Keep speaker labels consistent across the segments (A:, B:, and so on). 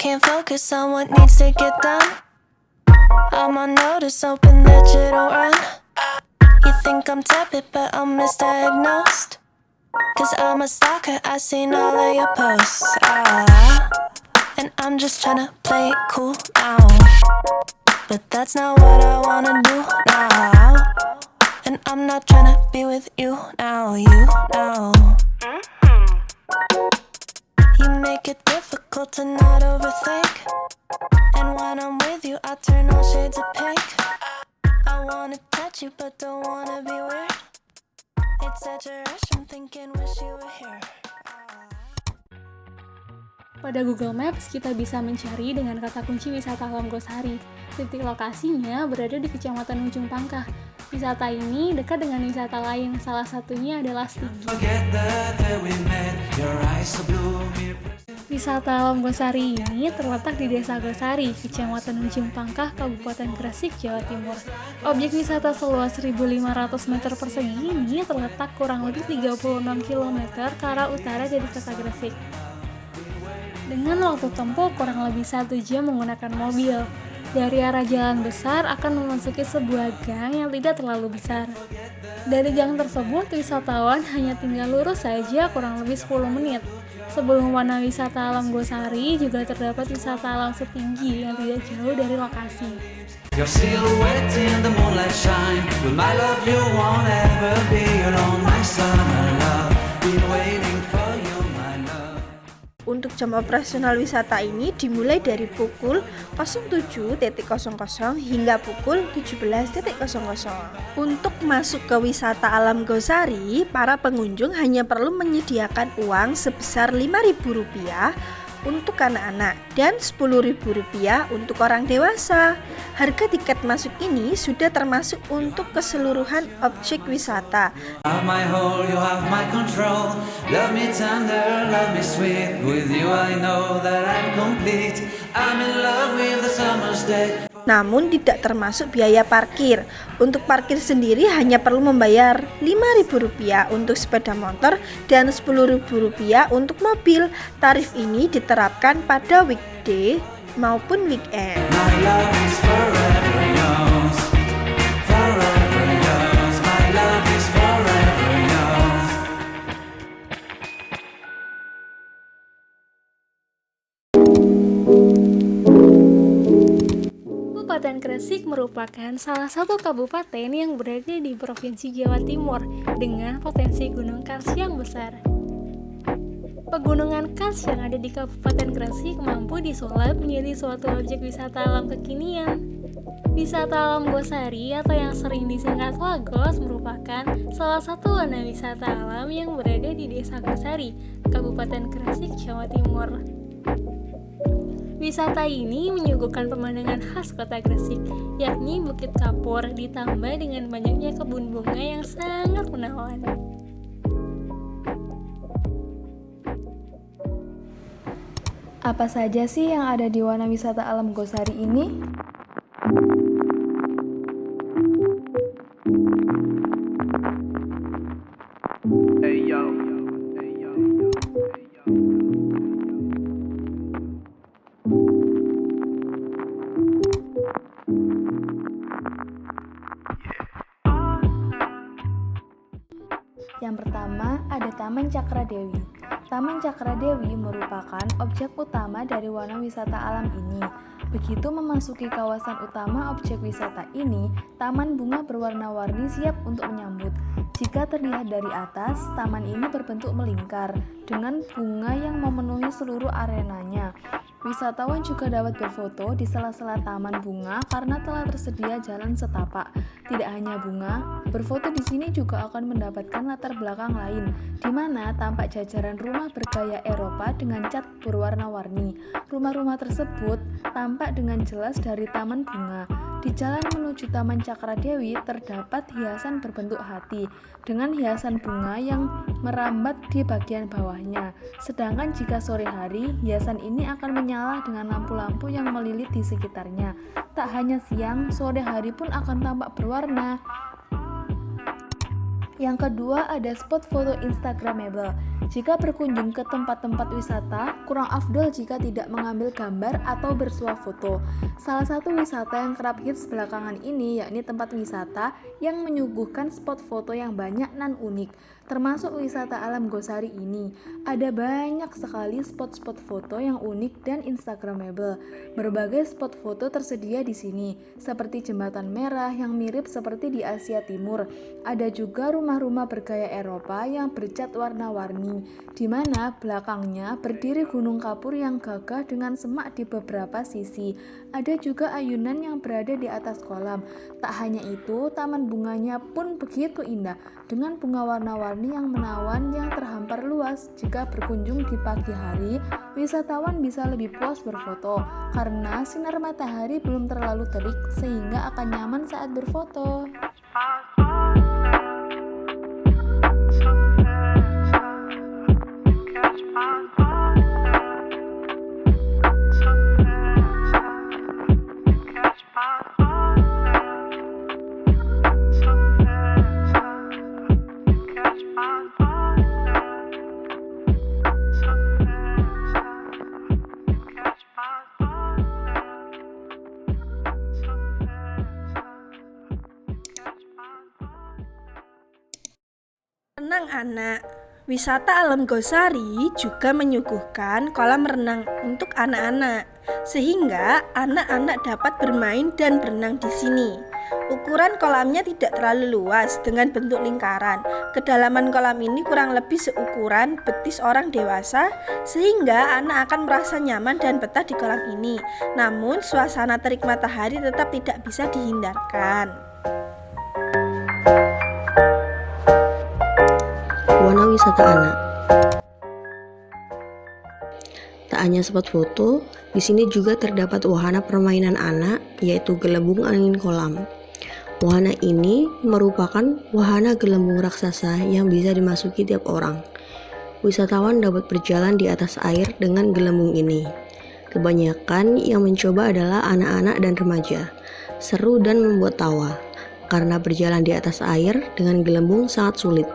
A: can't focus on what needs to get done. I'm on notice, hoping that you don't run. You think I'm tepid, but I'm misdiagnosed. Cause I'm a stalker, I seen all of your posts. And I'm just tryna play it cool now. But that's not what I wanna do now. And I'm not tryna be with you now, you know. You make it difficult to not overthink. And when I'm with you, I turn all shades of pink. I wanna touch you, but don't wanna be weird. It's such a rush, I'm thinking wish you were here.
B: Pada Google Maps, kita bisa mencari dengan kata kunci wisata alam Gosari. Titik lokasinya berada di Kecamatan Ujung Pangkah. Wisata ini dekat dengan wisata lain, salah satunya adalah Stigi. Wisata alam Gosari ini terletak di Desa Gosari, Kecamatan Ujung Pangkah, Kabupaten Gresik, Jawa Timur. Objek wisata seluas 1.500 meter persegi ini terletak kurang lebih 36 km ke arah utara dari kota Gresik. Dengan waktu tempuh kurang lebih 1 jam menggunakan mobil. Dari arah jalan besar akan memasuki sebuah gang yang tidak terlalu besar. Dari gang tersebut, wisatawan hanya tinggal lurus saja kurang lebih 10 menit. Sebelum warna wisata alam Gosari, juga terdapat wisata alam Setinggi yang tidak jauh dari lokasi. Your silhouette in the moonlight shine. With my love you won't ever be alone, my summer love. Been waiting for you, my love.
C: Untuk jam operasional wisata ini dimulai dari pukul 07.00 hingga pukul 17.00. Untuk masuk ke wisata alam Gosari, para pengunjung hanya perlu menyediakan uang sebesar Rp5.000 untuk anak-anak dan Rp10.000 untuk orang dewasa. Harga tiket masuk ini sudah termasuk untuk keseluruhan objek wisata. Namun tidak termasuk biaya parkir. Untuk parkir sendiri hanya perlu membayar Rp5.000 untuk sepeda motor dan Rp10.000 untuk mobil. Tarif ini diterapkan pada weekday maupun weekend.
B: Kabupaten Gresik merupakan salah satu kabupaten yang berada di Provinsi Jawa Timur dengan potensi gunung kars yang besar. Pegunungan kars yang ada di Kabupaten Gresik mampu disulap menjadi suatu objek wisata alam kekinian. Wisata alam Gosari atau yang sering disingkat Wagos merupakan salah satu warna wisata alam yang berada di Desa Gosari, Kabupaten Gresik, Jawa Timur. Wisata ini menyuguhkan pemandangan khas kota Gresik, yakni Bukit Kapur ditambah dengan banyaknya kebun bunga yang sangat menawan.
D: Apa saja sih yang ada di warna wisata alam Gosari ini? Yang pertama ada Taman Cakradewi. Taman Cakradewi merupakan objek utama dari warna wisata alam ini. Begitu memasuki kawasan utama objek wisata ini, taman bunga berwarna-warni siap untuk menyambut. Jika terlihat dari atas, taman ini berbentuk melingkar dengan bunga yang memenuhi seluruh areanya. Wisatawan juga dapat berfoto di sela-sela taman bunga karena telah tersedia jalan setapak. Tidak hanya bunga, berfoto di sini juga akan mendapatkan latar belakang lain, di mana tampak jajaran rumah bergaya Eropa dengan cat berwarna-warni. Rumah-rumah tersebut tampak dengan jelas dari taman bunga. Di jalan menuju Taman Cakradewi terdapat hiasan berbentuk hati dengan hiasan bunga yang merambat di bagian bawahnya. Sedangkan jika sore hari, hiasan ini akan menyala dengan lampu-lampu yang melilit di sekitarnya. Tak hanya siang, sore hari pun akan tampak berwarna. Yang kedua ada spot foto instagramable. Jika berkunjung ke tempat-tempat wisata, kurang afdol jika tidak mengambil gambar atau bersuah foto. Salah satu wisata yang kerap hits belakangan ini yakni tempat wisata yang menyuguhkan spot foto yang banyak dan unik. Termasuk wisata alam Gosari ini, ada banyak sekali spot-spot foto yang unik dan instagramable. Berbagai spot foto tersedia di sini, seperti jembatan merah yang mirip seperti di Asia Timur. Ada juga rumah-rumah bergaya Eropa yang bercat warna-warni, di mana belakangnya berdiri gunung kapur yang gagah dengan semak di beberapa sisi. Ada juga ayunan yang berada di atas kolam. Tak hanya itu, taman bunganya pun begitu indah, dengan bunga warna-warni yang menawan yang terhampar luas. Jika berkunjung di pagi hari, wisatawan bisa lebih puas berfoto, karena sinar matahari belum terlalu terik sehingga akan nyaman saat berfoto.
C: Renang anak. Wisata alam Gosari juga menyuguhkan kolam renang untuk anak-anak, sehingga anak-anak dapat bermain dan berenang di sini. Ukuran kolamnya tidak terlalu luas dengan bentuk lingkaran. Kedalaman kolam ini kurang lebih seukuran betis orang dewasa, sehingga anak akan merasa nyaman dan betah di kolam ini. Namun, suasana terik matahari tetap tidak bisa dihindarkan.
E: Warna wisata anak. Tak hanya spot foto, di sini juga terdapat wahana permainan anak, yaitu gelembung angin kolam. Wahana ini merupakan wahana gelembung raksasa yang bisa dimasuki tiap orang. Wisatawan dapat berjalan di atas air dengan gelembung ini. Kebanyakan yang mencoba adalah anak-anak dan remaja. Seru dan membuat tawa, karena berjalan di atas air dengan gelembung sangat sulit.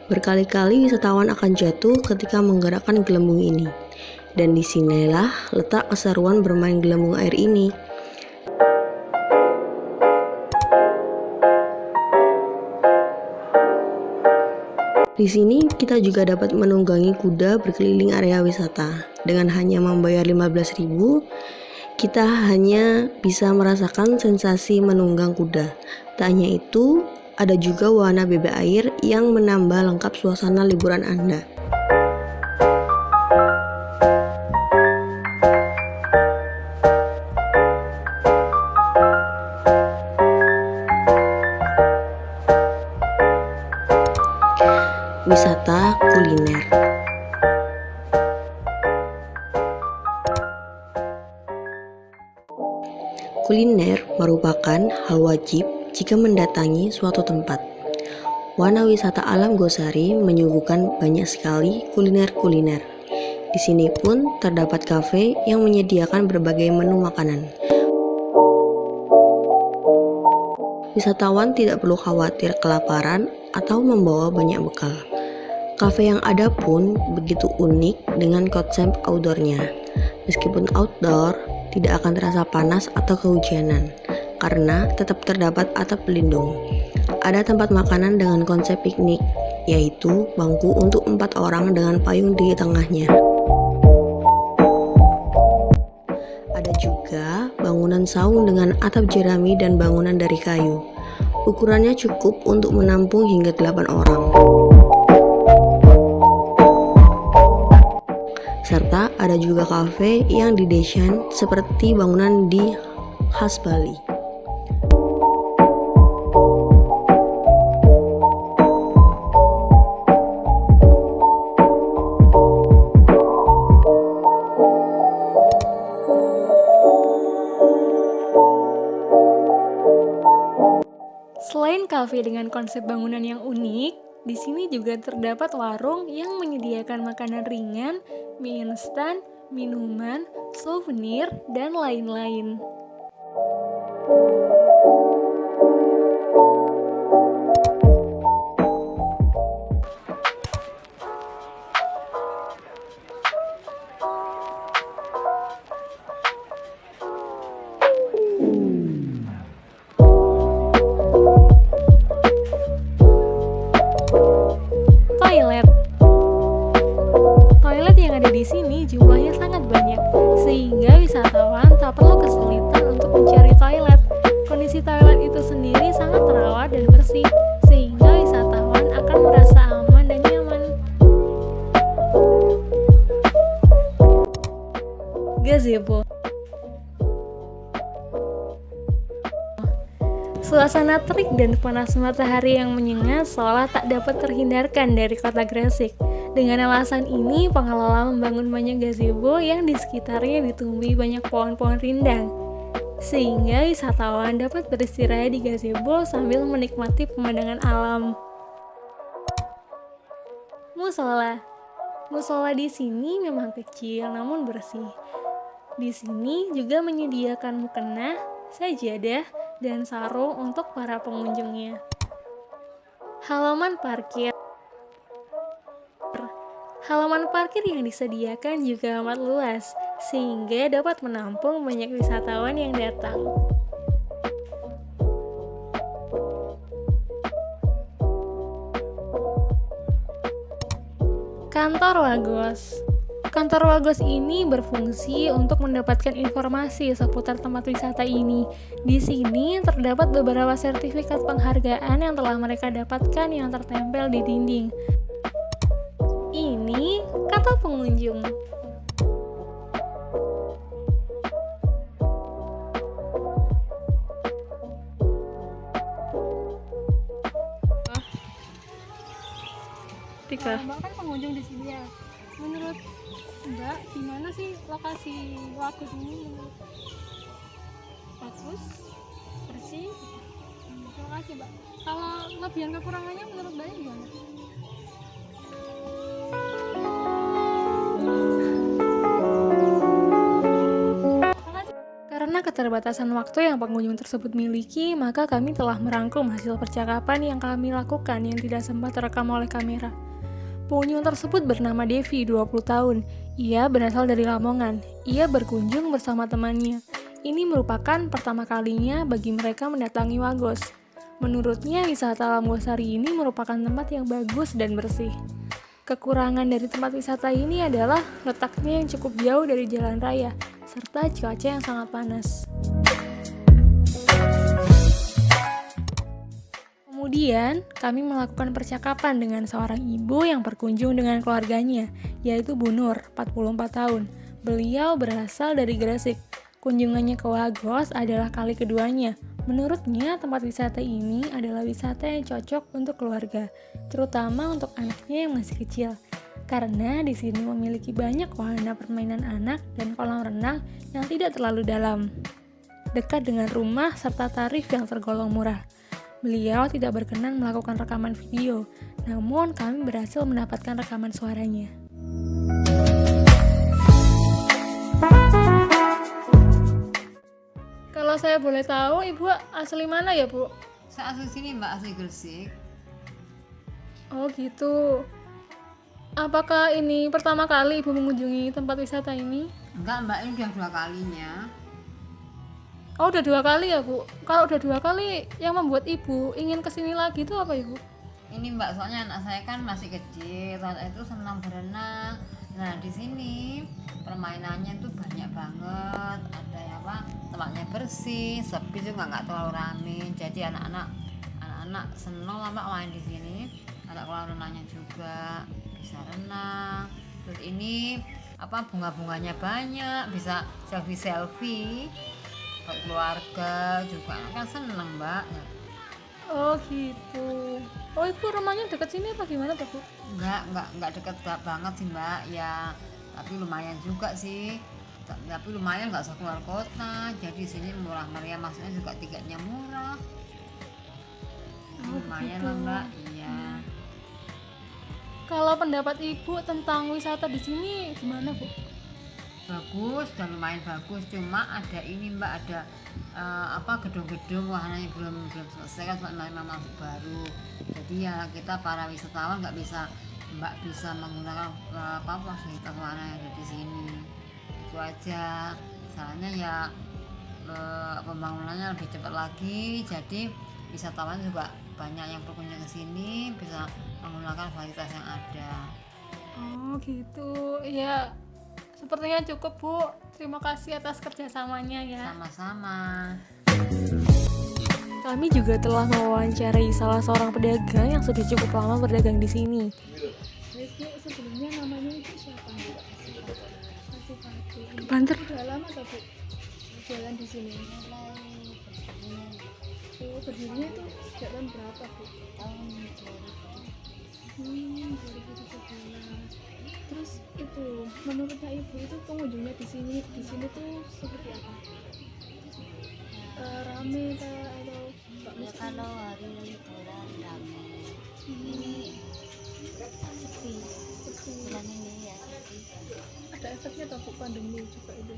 E: Berkali-kali wisatawan akan jatuh ketika menggerakkan gelembung ini. Dan disinilah letak keseruan bermain gelembung air ini. Di sini kita juga dapat menunggangi kuda berkeliling area wisata. Dengan hanya membayar 15.000, kita hanya bisa merasakan sensasi menunggang kuda. Tak hanya itu, ada juga wahana bebek air yang menambah lengkap suasana liburan Anda. Wisata kuliner. Kuliner merupakan hal wajib jika mendatangi suatu tempat. Wahana wisata alam Gosari menyuguhkan banyak sekali kuliner-kuliner. Di sini pun terdapat kafe yang menyediakan berbagai menu makanan. Wisatawan tidak perlu khawatir kelaparan atau membawa banyak bekal. Kafe yang ada pun begitu unik dengan konsep outdoornya. Meskipun outdoor, tidak akan terasa panas atau kehujanan, karena tetap terdapat atap pelindung. Ada tempat makanan dengan konsep piknik, yaitu bangku untuk 4 orang dengan payung di tengahnya. Ada juga bangunan saung dengan atap jerami dan bangunan dari kayu. Ukurannya cukup untuk menampung hingga 8 orang. Serta ada juga kafe yang didesain seperti bangunan di khas Bali.
B: Selain kafe dengan konsep bangunan yang unik, di sini juga terdapat warung yang menyediakan makanan ringan, mie instan, minuman, souvenir, dan lain-lain. sehingga wisatawan tak perlu kesulitan untuk mencari toilet. Kondisi toilet itu sendiri sangat terawat dan bersih, sehingga wisatawan akan merasa aman dan nyaman. Gazebo. Suasana terik dan panas matahari yang menyengat seolah tak dapat terhindarkan dari kota Gresik. Dengan alasan ini, pengelola membangun banyak gazebo yang di sekitarnya ditumbuhi banyak pohon-pohon rindang, sehingga wisatawan dapat beristirahat di gazebo sambil menikmati pemandangan alam. Musola. Musola di sini memang kecil namun bersih. Di sini juga menyediakan mukena, sajadah, dan sarung untuk para pengunjungnya. Halaman parkir. Halaman parkir yang disediakan juga amat luas, sehingga dapat menampung banyak wisatawan yang datang. Kantor Wagos. Kantor Wagos ini berfungsi untuk mendapatkan informasi seputar tempat wisata ini. Di sini terdapat beberapa sertifikat penghargaan yang telah mereka dapatkan yang tertempel di dinding. Ini kata pengunjung. Tika. Mbak kan pengunjung di sini ya. Menurut Mbak, gimana sih lokasi Wagos ini? Bagus, bersih. Terima kasih Mbak. Kalau lebihan kekurangannya menurut Mbak gimana? Karena keterbatasan waktu yang pengunjung tersebut miliki, maka kami telah merangkum hasil percakapan yang kami lakukan yang tidak sempat terekam oleh kamera. Pengunjung tersebut bernama Devi, 20 tahun. Ia berasal dari Lamongan. Ia berkunjung bersama temannya. Ini merupakan pertama kalinya bagi mereka mendatangi Wagos. Menurutnya, wisata Alam Gosari ini merupakan tempat yang bagus dan bersih. Kekurangan dari tempat wisata ini adalah letaknya yang cukup jauh dari jalan raya, serta cuaca yang sangat panas. Kemudian, kami melakukan percakapan dengan seorang ibu yang berkunjung dengan keluarganya, yaitu Bu Nur, 44 tahun. Beliau berasal dari Gresik. Kunjungannya ke Wagos adalah kali keduanya. Menurutnya, tempat wisata ini adalah wisata yang cocok untuk keluarga, terutama untuk anaknya yang masih kecil. Karena di sini memiliki banyak wahana permainan anak dan kolam renang yang tidak terlalu dalam. Dekat dengan rumah serta tarif yang tergolong murah. Beliau tidak berkenan melakukan rekaman video, namun kami berhasil mendapatkan rekaman suaranya. Kalau saya boleh tahu, Ibu asli mana ya, Bu?
F: Saya asli sini Mbak, asli Gresik.
B: Oh gitu. Apakah ini pertama kali Ibu mengunjungi tempat wisata ini?
F: Enggak Mbak, ini udah 2 kalinya.
B: Oh, udah 2 kali ya, Bu? Kalau udah 2 kali, yang membuat Ibu ingin kesini lagi itu apa, Ibu?
F: Ini Mbak, soalnya anak saya kan masih kecil, waktu itu senang berenang. Nah, di sini permainannya tuh banyak banget. Ada ya apa? Tempatnya bersih, sepi juga nggak terlalu rame. Jadi anak-anak senang lah Mbak main di sini. Ada kolam renangnya juga, bisa renang. Terus ini apa bunga-bunganya banyak, bisa selfie buat keluarga juga kan seneng Mbak.
B: Oh gitu. Oh, Ibu rumahnya dekat sini apa gimana tuh, Bu?
F: Enggak dekat banget sih Mbak ya, tapi lumayan juga sih. Tapi lumayan nggak usah keluar kota, jadi sini murah meriah, maksudnya juga tiketnya murah. Lumayan
B: gitu.
F: lah Mbak, iya.
B: Kalau pendapat Ibu tentang wisata di sini gimana, Bu?
F: Bagus dan lumayan bagus, cuma ada ini Mbak, ada gedung-gedung wahananya belum selesai kan, masih baru. Jadi ya kita para wisatawan nggak bisa menggunakan fasilitas wahana yang ada di sini. Itu aja. Soalnya ya pembangunannya lebih cepat lagi, jadi wisatawan juga banyak yang berkunjung ke sini bisa menggunakan fasilitas yang ada.
B: Oh gitu. Ya, Sepertinya cukup, Bu. Terima kasih atas kerjasamanya ya.
F: Sama-sama.
B: Kami juga telah mewawancarai salah seorang pedagang yang sudah cukup lama berdagang di sini. Baik, Bu, sebelumnya namanya itu siapa, Bu?
D: Banter.
B: Sudah lama tak, Bu, jualan di sini? Oh, berdirinya itu sejak tahun berapa, Bu? Tahun 2017. Terus itu, menurutnya Ibu itu pengunjungnya di sini tuh seperti apa? Rame kah atau nggak mesti?
G: Kalau hari liburan rame, ini sepi. Bulan ini ya sepi.
B: Ada efeknya tak, Bu, pandemi juga itu?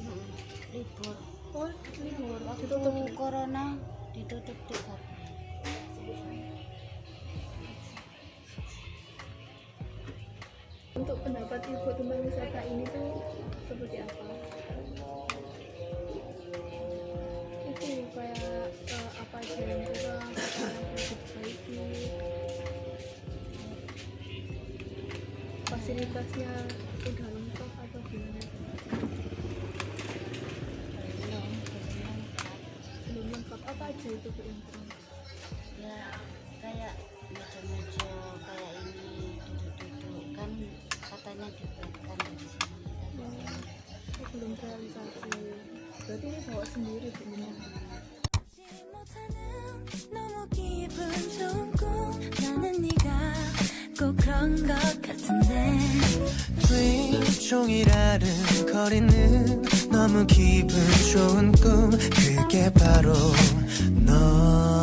G: Libur.
B: Oh, libur.
G: Waktu corona ditutup tutup.
B: Untuk pendapat Ibu tentang wisata ini tuh seperti apa? Itu kayak apa aja yang kurang, apa yang perlu diperbaiki, fasilitasnya udah lengkap atau gimana? Belum lengkap. Apa aja itu, Bu, yang kurang?
G: Ya kayak meja-meja kayak ini duduk-duduk kan katanya dibuatkan di sini.
B: Belum realisasi. Berarti ini bawa sendiri, Bu, benar?
A: 너무 기분 좋은 꿈 나는 네가 꼭 그런 것 같은데
H: 종일 아른거리는 너무 기분 좋은 꿈 그게 바로 너